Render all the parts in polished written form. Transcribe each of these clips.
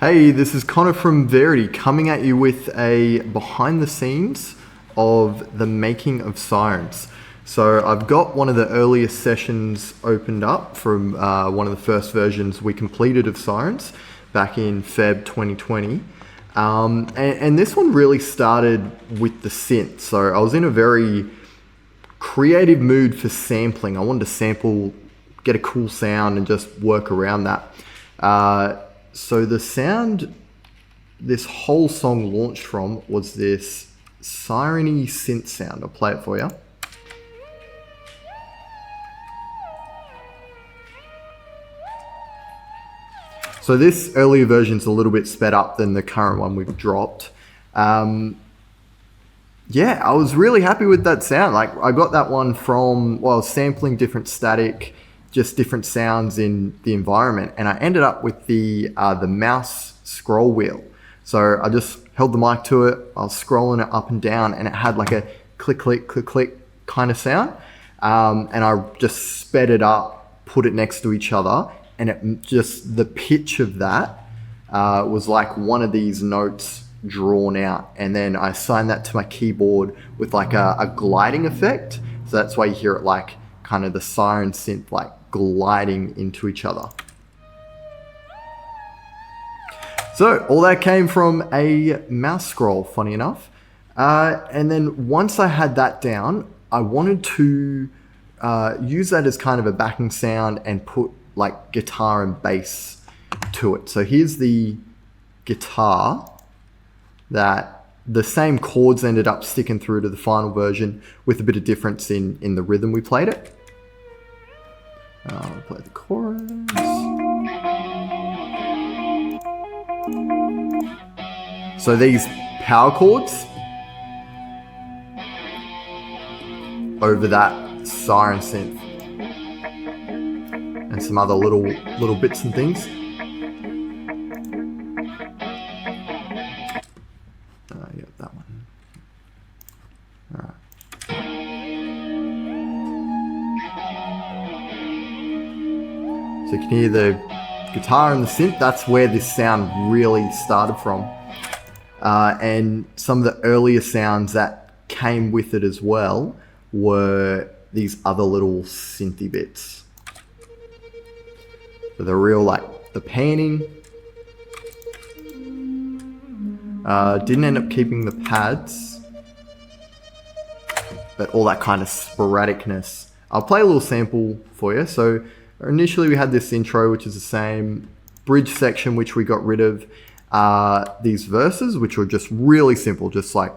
Hey, this is Connor from VERATIE coming at you with a behind the scenes of the making of Sirens. So I've got one of the earliest sessions opened up from one of the first versions we completed of Sirens back in Feb 2020. And this one really started with the synth. So I was in a very creative mood for sampling. I wanted to sample, get a cool sound and just work around that. So the sound this whole song launched from was this siren-y synth sound. I'll play it for you. So this earlier version's a little bit sped up than the current one we've dropped. Yeah, I was really happy with that sound. Like I got that one from, well, I was sampling different static, just different sounds in the environment, and I ended up with the mouse scroll wheel. So I just held the mic to it, I was scrolling it up and down, and it had like a click, click, click, click kind of sound. And I just sped it up, put it next to each other, and it just, the pitch of that was like one of these notes drawn out. And then I assigned that to my keyboard with like a gliding effect. So that's why you hear it like kind of the siren synth like gliding into each other. So all that came from a mouse scroll, funny enough. And then once I had that down, I wanted to use that as kind of a backing sound and put like guitar and bass to it. So here's the guitar that the same chords ended up sticking through to the final version with a bit of difference in the rhythm we played it. I'll play the chorus. So these power chords over that siren synth and some other little bits and things. Yeah, that one. All right. So you can hear the guitar and the synth. That's where this sound really started from. And some of the earlier sounds that came with it as well were these other little synthy bits. So the real, like, the panning. Didn't end up keeping the pads, but all that kind of sporadicness. I'll play a little sample for you. So initially we had this intro, which is the same bridge section, which we got rid of. These verses, which were just really simple, just like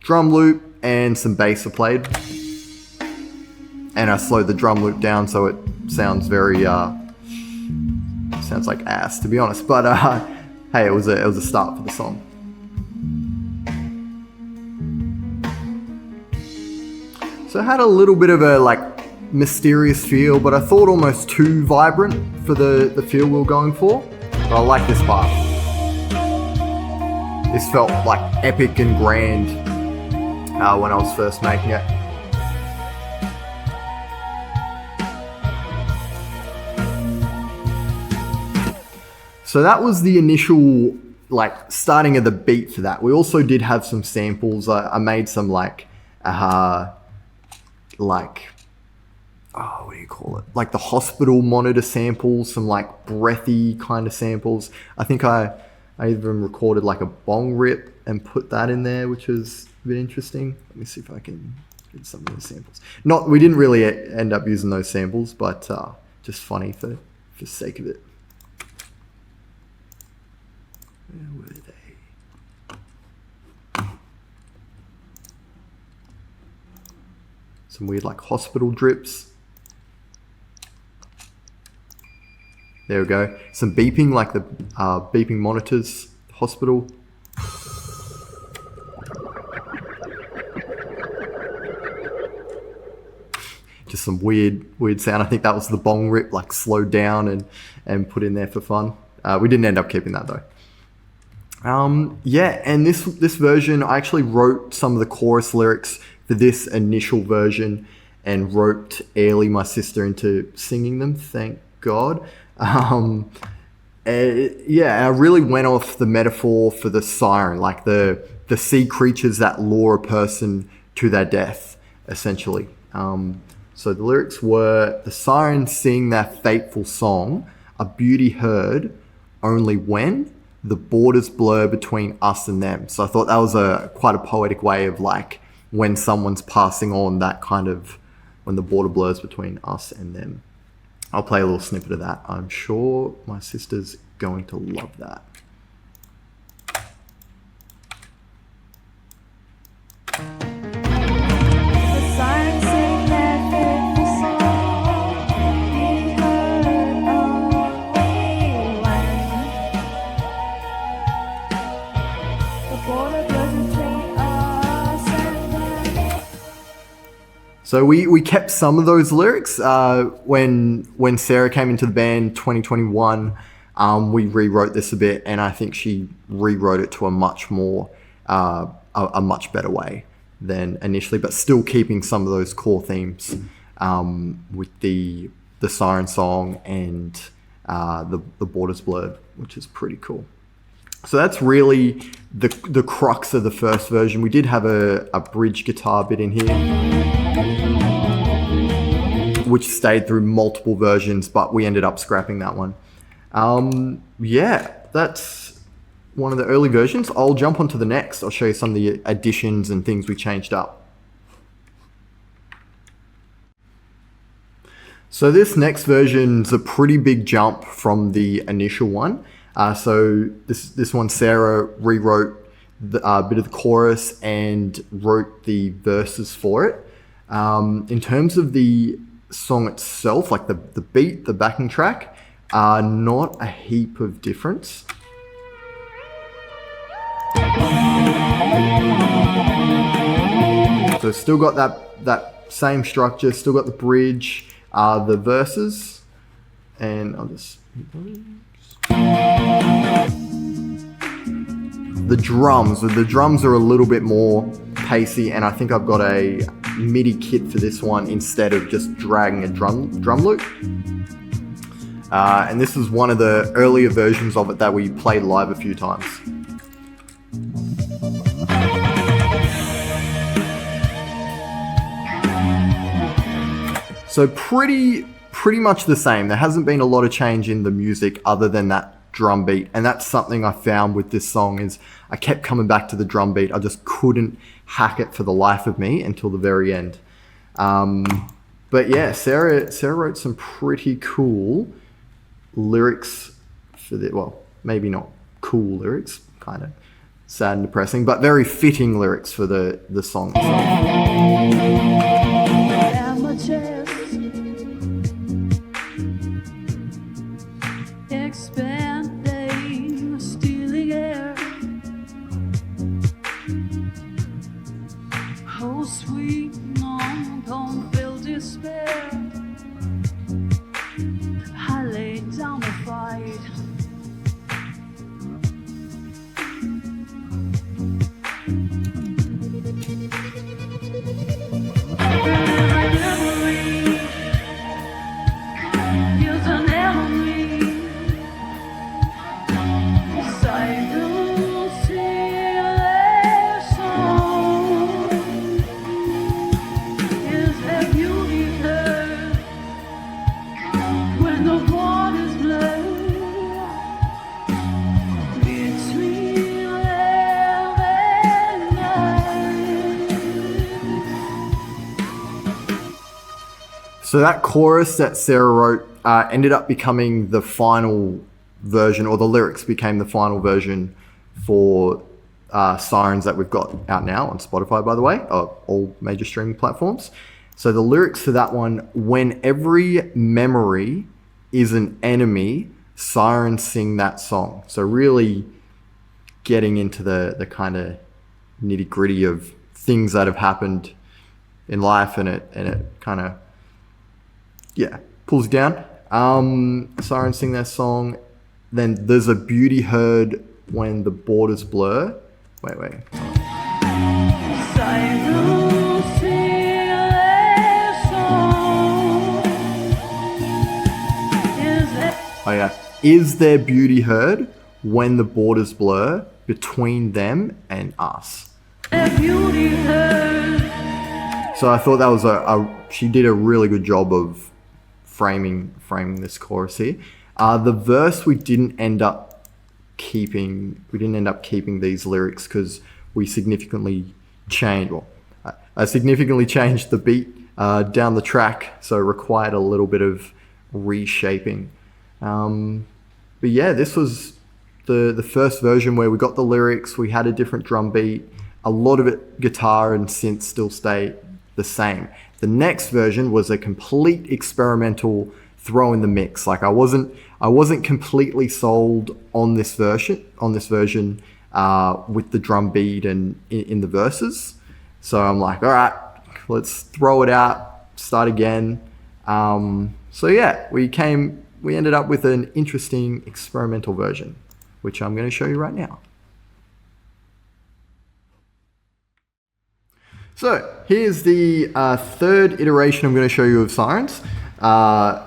drum loop and some bass are played. And I slowed the drum loop down so it sounds very, sounds like ass, to be honest. But hey, it was a start for the song. So it had a little bit of a like mysterious feel, but I thought almost too vibrant for the feel we were going for. But I like this part. This felt like epic and grand when I was first making it. So that was the initial like starting of the beat for that. We also did have some samples. I made some like oh, what do you call it? Like the hospital monitor samples, some like breathy kind of samples. I think I even recorded like a bong rip and put that in there, which was a bit interesting. Let me see if I can get some of those samples. We didn't really end up using those samples, but just funny for sake of it. Where were they? Some weird like hospital drips. There we go. Some beeping, like the beeping monitors, hospital. Just some weird sound. I think that was the bong rip, like slowed down and put in there for fun. We didn't end up keeping that though. Yeah, and this version, I actually wrote some of the chorus lyrics for this initial version and roped Airly, my sister, into singing them, thank God. Yeah, I really went off the metaphor for the siren, like the sea creatures that lure a person to their death, essentially. So the lyrics were, the sirens sing their fateful song, a beauty heard only when the borders blur between us and them. So I thought that was quite a poetic way of like when someone's passing on, that kind of when the border blurs between us and them. I'll play a little snippet of that. I'm sure my sister's going to love that. So we kept some of those lyrics when Sarah came into the band 2021. We rewrote this a bit, and I think she rewrote it to a much more a much better way than initially, but still keeping some of those core themes with the siren song and the borders blurred, which is pretty cool. So that's really the crux of the first version. We did have a bridge guitar bit in here, which stayed through multiple versions, but we ended up scrapping that one. Yeah, that's one of the early versions. I'll jump onto the next. I'll show you some of the additions and things we changed up. So this next version's a pretty big jump from the initial one. So this one, Sarah rewrote a bit of the chorus and wrote the verses for it. In terms of the song itself, like the beat, the backing track, not a heap of difference. So still got that same structure, still got the bridge, the verses, and I'll just... The drums are a little bit more pacey, and I think I've got a MIDI kit for this one instead of just dragging a drum loop. And this is one of the earlier versions of it that we played live a few times. So pretty much the same. There hasn't been a lot of change in the music other than that drum beat, and that's something I found with this song is I kept coming back to the drum beat. I just couldn't hack it for the life of me until the very end. But yeah, Sarah wrote some pretty cool lyrics for the, well, maybe not cool lyrics, kind of sad and depressing, but very fitting lyrics for the song itself. So that chorus that Sarah wrote ended up becoming the final version, or the lyrics became the final version for Sirens that we've got out now on Spotify, by the way, all major streaming platforms. So the lyrics for that one, when every memory is an enemy, Sirens sing that song. So really getting into the kind of nitty gritty of things that have happened in life, and it kind of, yeah, pulls down. Sirens sing that song. Then there's a beauty heard when the borders blur. Wait. Oh yeah, Is there beauty heard when the borders blur between them and us? So I thought that was she did a really good job of framing this chorus here. The verse we didn't end up keeping these lyrics because we significantly changed. Well, I significantly changed the beat down the track, so it required a little bit of reshaping. But yeah, this was the first version where we got the lyrics, we had a different drum beat, a lot of it guitar and synth still stay the same. The next version was a complete experimental throw in the mix. Like I wasn't completely sold on this version with the drum beat and in the verses. So I'm like, all right, let's throw it out, start again. So yeah, we ended up with an interesting experimental version, which I'm going to show you right now. So here's the third iteration I'm going to show you of Sirens,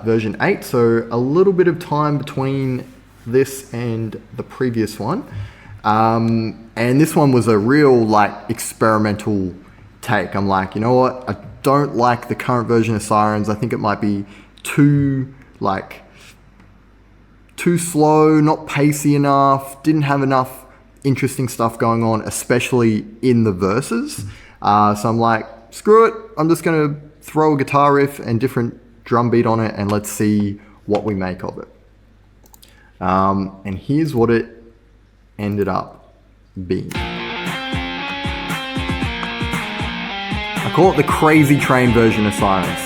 version 8. So a little bit of time between this and the previous one. And this one was a real like experimental take. I'm like, you know what? I don't like the current version of Sirens. I think it might be too slow, not pacey enough, didn't have enough interesting stuff going on, especially in the verses. So I'm like, screw it. I'm just going to throw a guitar riff and different drum beat on it and let's see what we make of it. And here's what it ended up being. I call it the Crazy Train version of Sirens.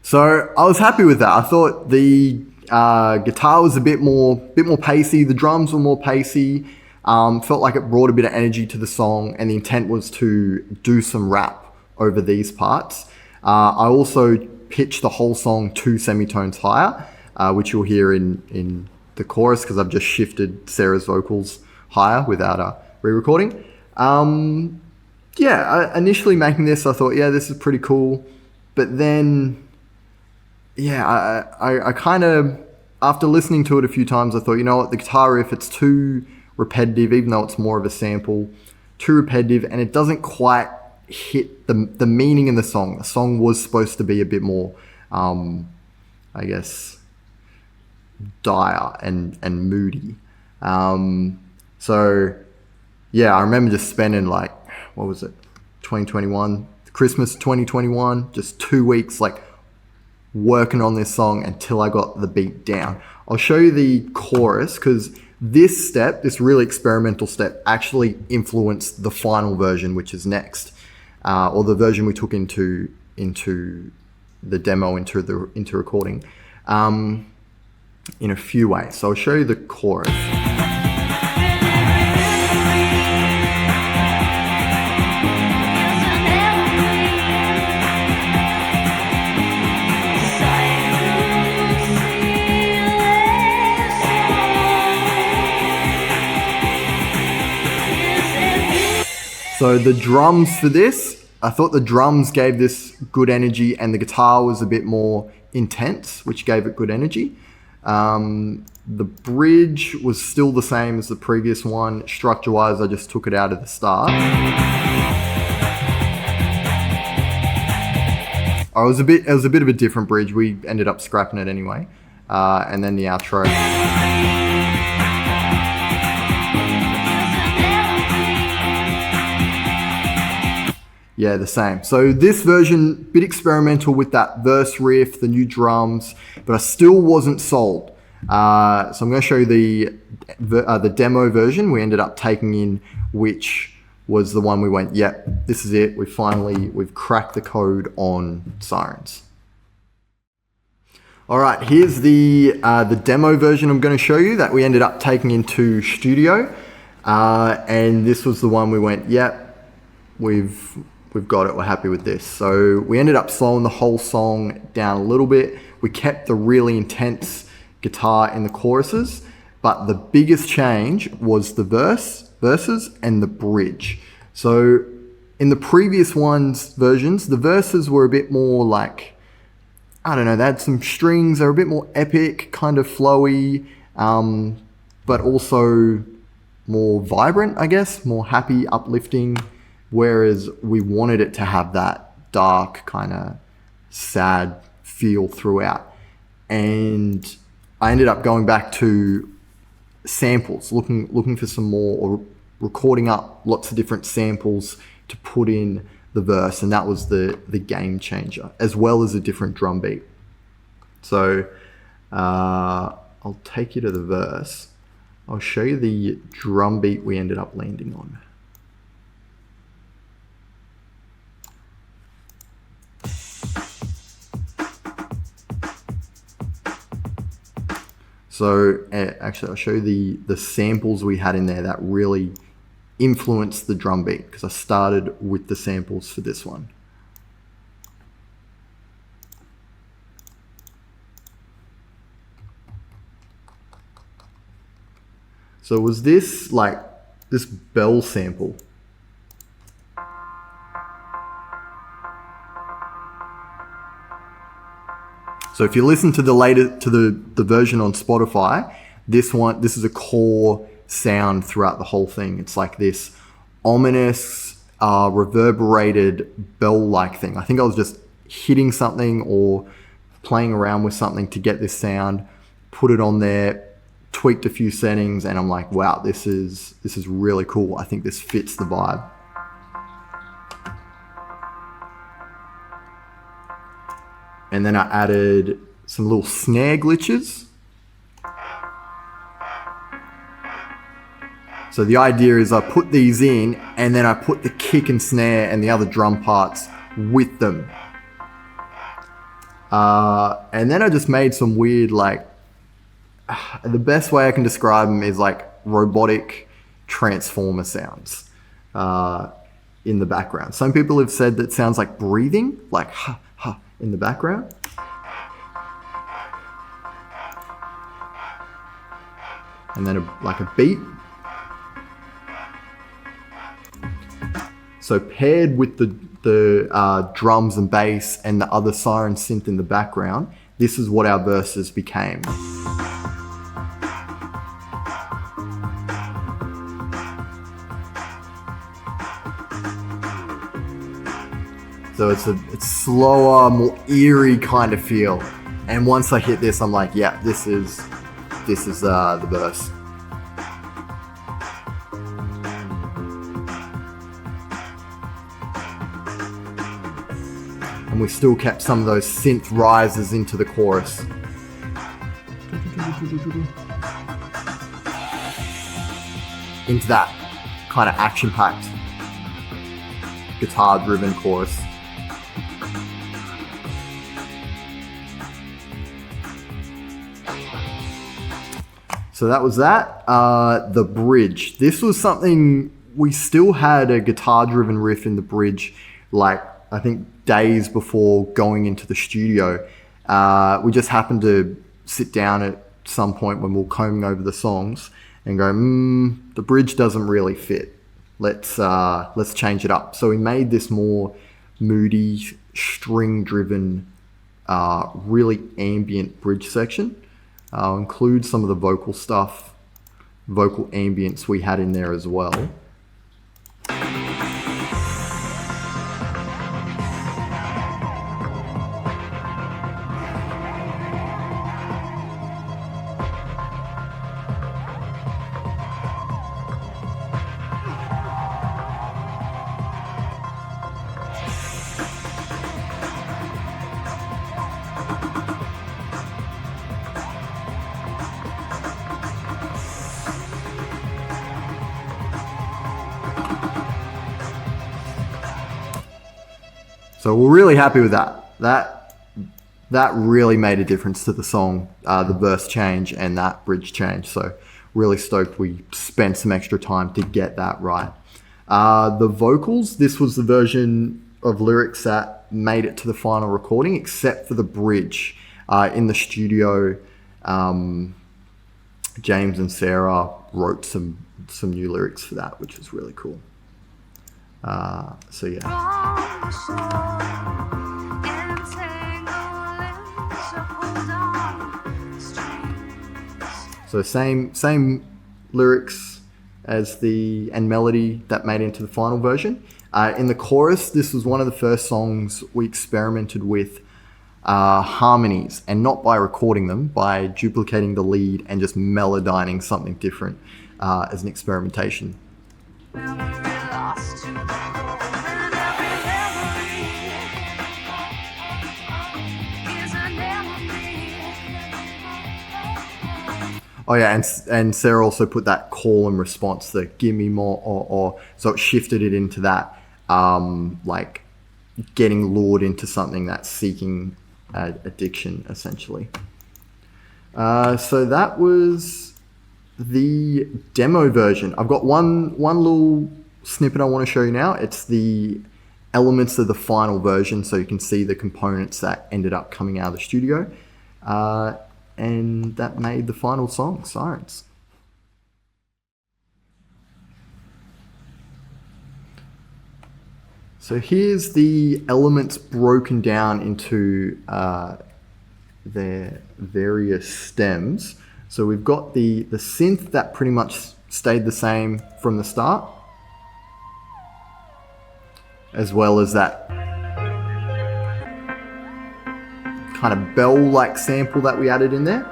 So I was happy with that. I thought the guitar was a bit more pacey. The drums were more pacey. Felt like it brought a bit of energy to the song, and the intent was to do some rap over these parts. I also pitched the whole song 2 semitones higher, which you'll hear in the chorus because I've just shifted Sarah's vocals higher without a re-recording. Initially making this, I thought, yeah, this is pretty cool. But then, yeah, I kind of, after listening to it a few times, I thought, you know what, the guitar riff, it's too repetitive, even though it's more of a sample, too repetitive, and it doesn't quite hit the meaning in the song. The song was supposed to be a bit more, I guess, dire and moody. So, yeah, I remember just spending 2021, Christmas 2021, just 2 weeks, working on this song until I got the beat down. I'll show you the chorus because this really experimental step actually influenced the final version, which is next, or the version we took into the demo, into recording, in a few ways. So I'll show you the chorus. So the drums for this, I thought the drums gave this good energy and the guitar was a bit more intense, which gave it good energy. The bridge was still the same as the previous one. Structure-wise, I just took it out at the start. It was a bit of a different bridge. We ended up scrapping it anyway. And then the outro. Yeah, the same. So this version, bit experimental with that verse riff, the new drums, but I still wasn't sold. So I'm going to show you the demo version we ended up taking in, which was the one we went, yep, this is it. We've cracked the code on Sirens. All right, here's the demo version I'm going to show you that we ended up taking into studio. And this was the one we went, yep, we've got it, we're happy with this. So we ended up slowing the whole song down a little bit. We kept the really intense guitar in the choruses, but the biggest change was the verses and the bridge. So in the previous versions, the verses were a bit more like, I don't know, they had some strings, they were a bit more epic, kind of flowy, but also more vibrant, I guess, more happy, uplifting, whereas we wanted it to have that dark, kind of sad feel throughout. And I ended up going back to samples, looking for some more, or recording up lots of different samples to put in the verse, and that was the game changer, as well as a different drum beat. So I'll take you to the verse. I'll show you the drum beat we ended up landing on. So actually, I'll show you the samples we had in there that really influenced the drum beat, because I started with the samples for this one. So was this bell sample? So if you listen to the version on Spotify, this is a core sound throughout the whole thing. It's like this ominous, reverberated bell-like thing. I think I was just hitting something or playing around with something to get this sound, put it on there, tweaked a few settings, and I'm like, wow, this is really cool. I think this fits the vibe. And then I added some little snare glitches. So the idea is I put these in, and then I put the kick and snare and the other drum parts with them. And then I just made some weird, the best way I can describe them is like robotic transformer sounds in the background. Some people have said that sounds like breathing, like ha, ha, in the background. And then like a beat. So paired with the drums and bass and the other siren synth in the background, this is what our verses became. So it's slower, more eerie kind of feel. And once I hit this, I'm like, yeah, this is the verse. And we still kept some of those synth rises into the chorus. Into that kind of action-packed, guitar-driven chorus. So that was that. The bridge. This was something, we still had a guitar-driven riff in the bridge, I think days before going into the studio. We just happened to sit down at some point when we were combing over the songs and go, the bridge doesn't really fit. Let's change it up. So we made this more moody, string-driven, really ambient bridge section. I'll include some of the vocal ambience we had in there as well. So we're really happy with that. That really made a difference to the song, the verse change and that bridge change. So really stoked we spent some extra time to get that right. The vocals, this was the version of lyrics that made it to the final recording, except for the bridge. In the studio, James and Sarah wrote some new lyrics for that, which is really cool. So yeah. So same lyrics as and melody that made into the final version. In the chorus, this was one of the first songs we experimented with harmonies, and not by recording them, by duplicating the lead and just melodyning something different as an experimentation. Oh yeah, and Sarah also put that call and response, the give me more or so it shifted it into that like getting lured into something that's seeking addiction, essentially. So that was the demo version. I've got one little snippet I want to show you now. It's the elements of the final version, so you can see the components that ended up coming out of the studio. And that made the final song, Sirens. So here's the elements broken down into their various stems. So we've got the synth that pretty much stayed the same from the start, as well as that kind of bell-like sample that we added in there.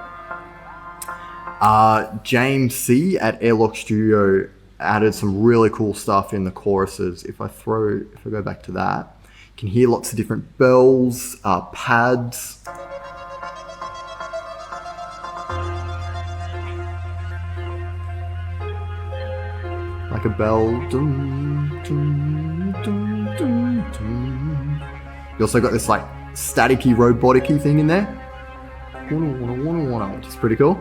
James C at Airlock Studio added some really cool stuff in the choruses. If I go back to that, you can hear lots of different bells, pads. Like a bell. Dun, dun, dun, dun, dun. You also got this like staticky, robotic-y thing in there, which is pretty cool.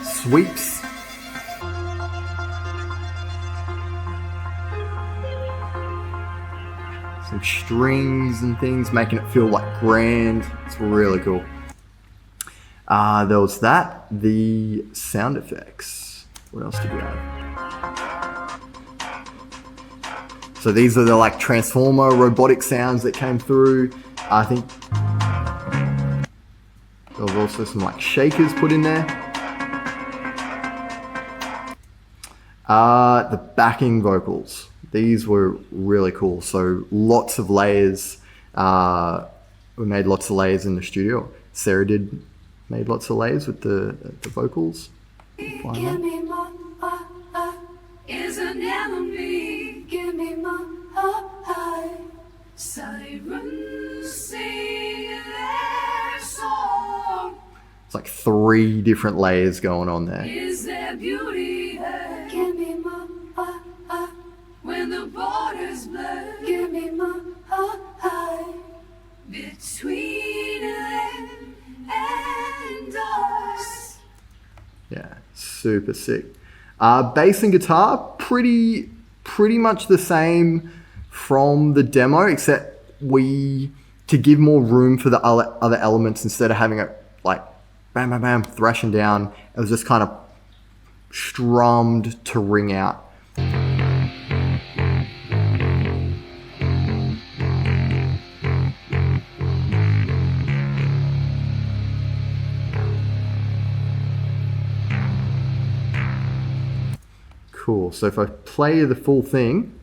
Sweeps. Some strings and things, making it feel like grand. It's really cool. There was that. The sound effects. What else did we add? So these are the like transformer robotic sounds that came through. I think there was also some like shakers put in there. The backing vocals. These were really cool. So lots of layers. We made lots of layers in the studio. Sarah made lots of layers with the vocals. Give me more, is an enemy. Give me more, Sirens sing their song. It's like 3 different layers going on there. Is there beauty? Give me more, when the borders blur. Give me more, between them and us. Yeah, super sick. Bass and guitar, pretty much the same from the demo, except to give more room for the other elements, instead of having it like bam, bam, bam, thrashing down, it was just kind of strummed to ring out. Cool. So if I play the full thing,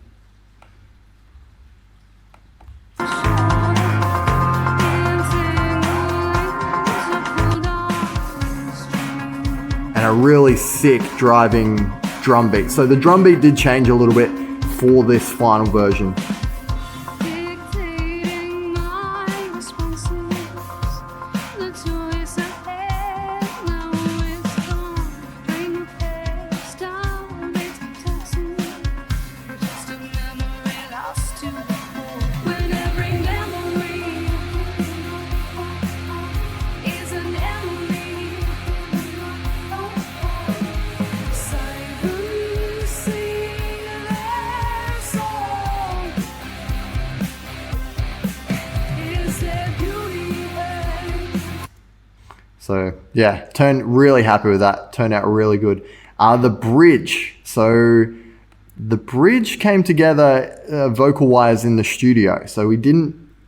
and a really sick driving drum beat. So the drum beat did change a little bit for this final version. So yeah, really happy with that. Turned out really good. The bridge. So the bridge came together vocal wise in the studio. So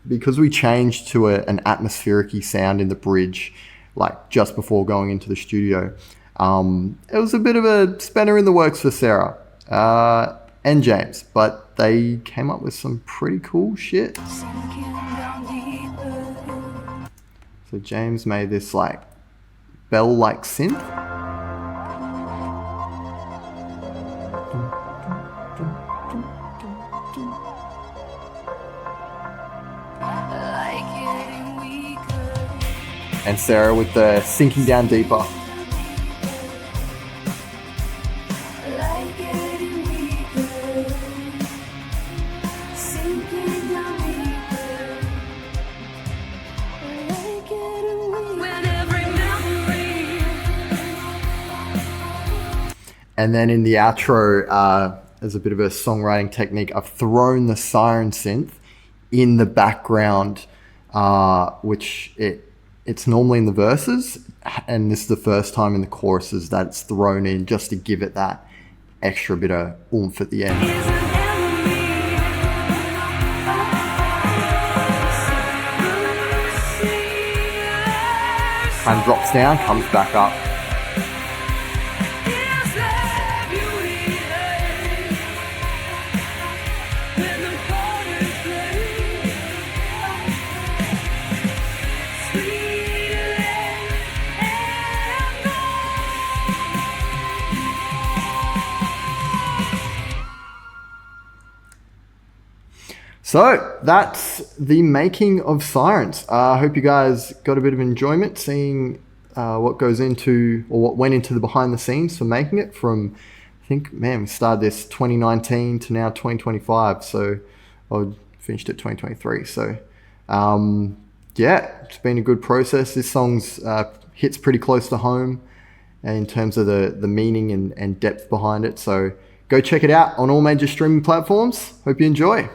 because we changed to an atmospheric-y sound in the bridge, like just before going into the studio. It was a bit of a spanner in the works for Sarah and James, but they came up with some pretty cool shit. So James made this like bell-like synth. And Sarah with the sinking down deeper. And then in the outro, as a bit of a songwriting technique, I've thrown the siren synth in the background, which it's normally in the verses, and this is the first time in the choruses that it's thrown in just to give it that extra bit of oomph at the end. Kind of drops down, comes back up. So that's the making of Sirens. I hope you guys got a bit of enjoyment seeing what goes into, or what went into the behind the scenes for making it from, I think, man, we started this 2019 to now 2025. So I finished it 2023. So yeah, it's been a good process. This song's hits pretty close to home in terms of the meaning and depth behind it. So go check it out on all major streaming platforms. Hope you enjoy.